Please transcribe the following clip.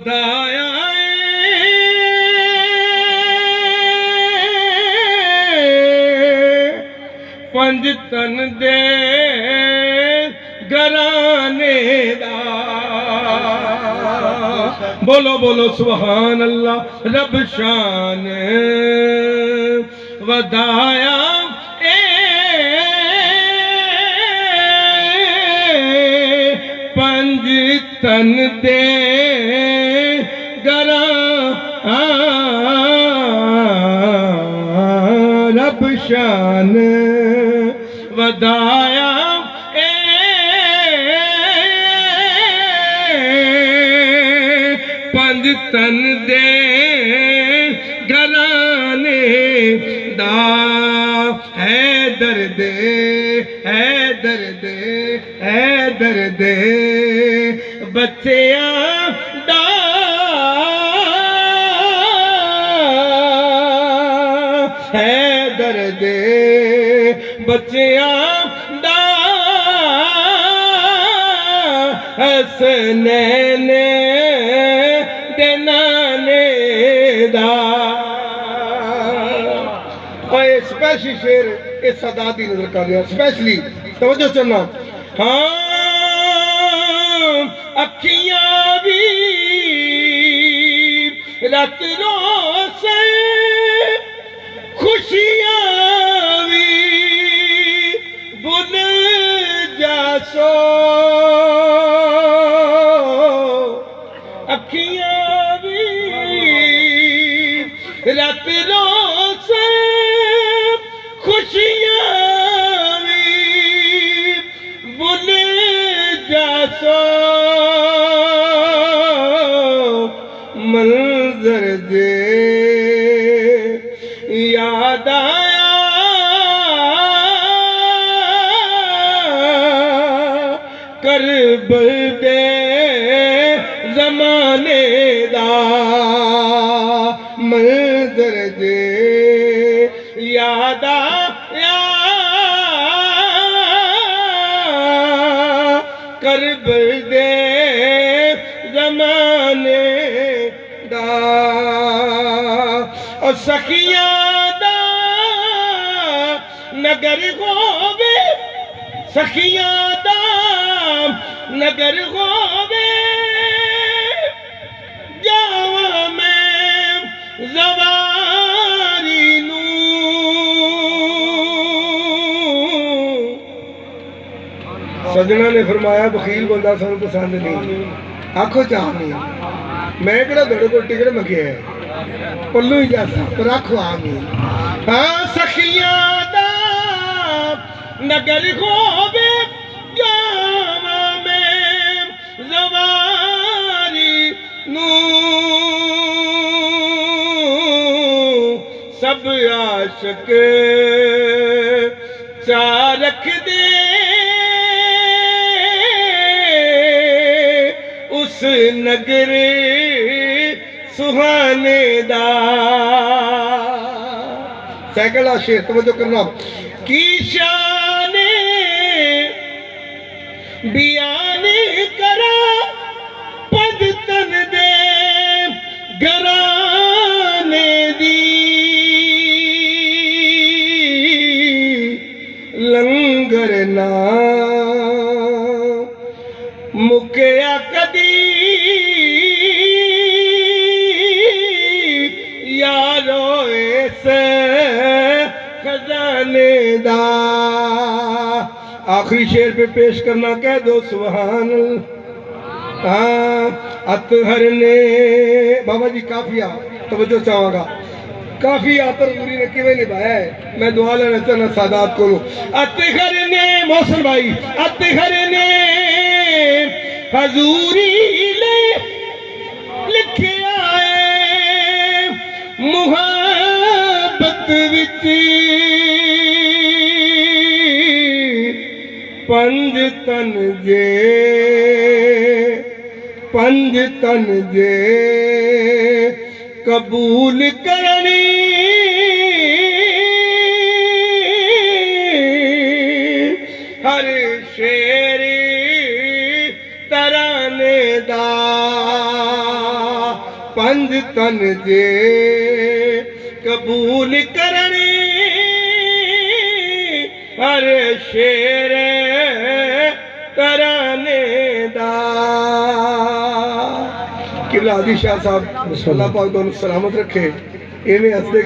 दाया पंज तन दे घराने दा। बोलो बोलो सुभान अल्लाह। रब शान वधाया पंज तन दे घरां रब शान वधाया पंज तन दे घराने दा। है दर्द है दर्द है दर्द बच्चियां दा। है दर्द बच्चियां दा हसनैन दे नाने दा। स्पेशली शेर इस सदात की नजर कर रहा स्पेशली तवज्जो चलना। हाँ अखियां भी रात रोस खुशियां भी बुन जासो। अखियां भी रात रोस खुशियां भी बुन जासो। मंजर दे याद आया करबल दे ज़माने दा। मंजर दे याद आया करबल दे ज़माने दा। और सखियां दा नगर होवे सखियां दा नगर होवे जावा मैं ज़वारी नू। सजना ने फरमाया बखील बंदा सानू पसंद नहीं। आखो चाह नहीं मैं किहड़ा दौड़े को टिकट मंगे है पल्लू ही जाता पर आखो आमीन। हाँ सखियां दा नगर होवे जावा मैं ज़वारी नू। सब आशिक चा रख दे उस नगर सुहाने दा। सैकड़ा शेर तवज्जो करना। की शान बयान करा पंज तन दे घराने दी। लंगर ना मुकया कदी यारो इस खजाने दा। आखिरी शेर पे पेश करना कह दो सुभान। हाँ अतहर ने बाबा जी काफिया तवज्जो चाहूंगा काफी आतर हजूरी ने किवें निभाया है। मैं दुआ लेना चाहना सादात को। अतहर ने मोहसिन भाई अतहर ने हजूरी ले लिखिया है मुहब्बत विच पंज तन जे कबूल करनी हर शेर तराने दा। पंज तन जे कबूल करनी हर शेर तराने दा। किला आदि शाह साहब अल्लाह पाक तुहानू सलामत रखे। इवें हसदे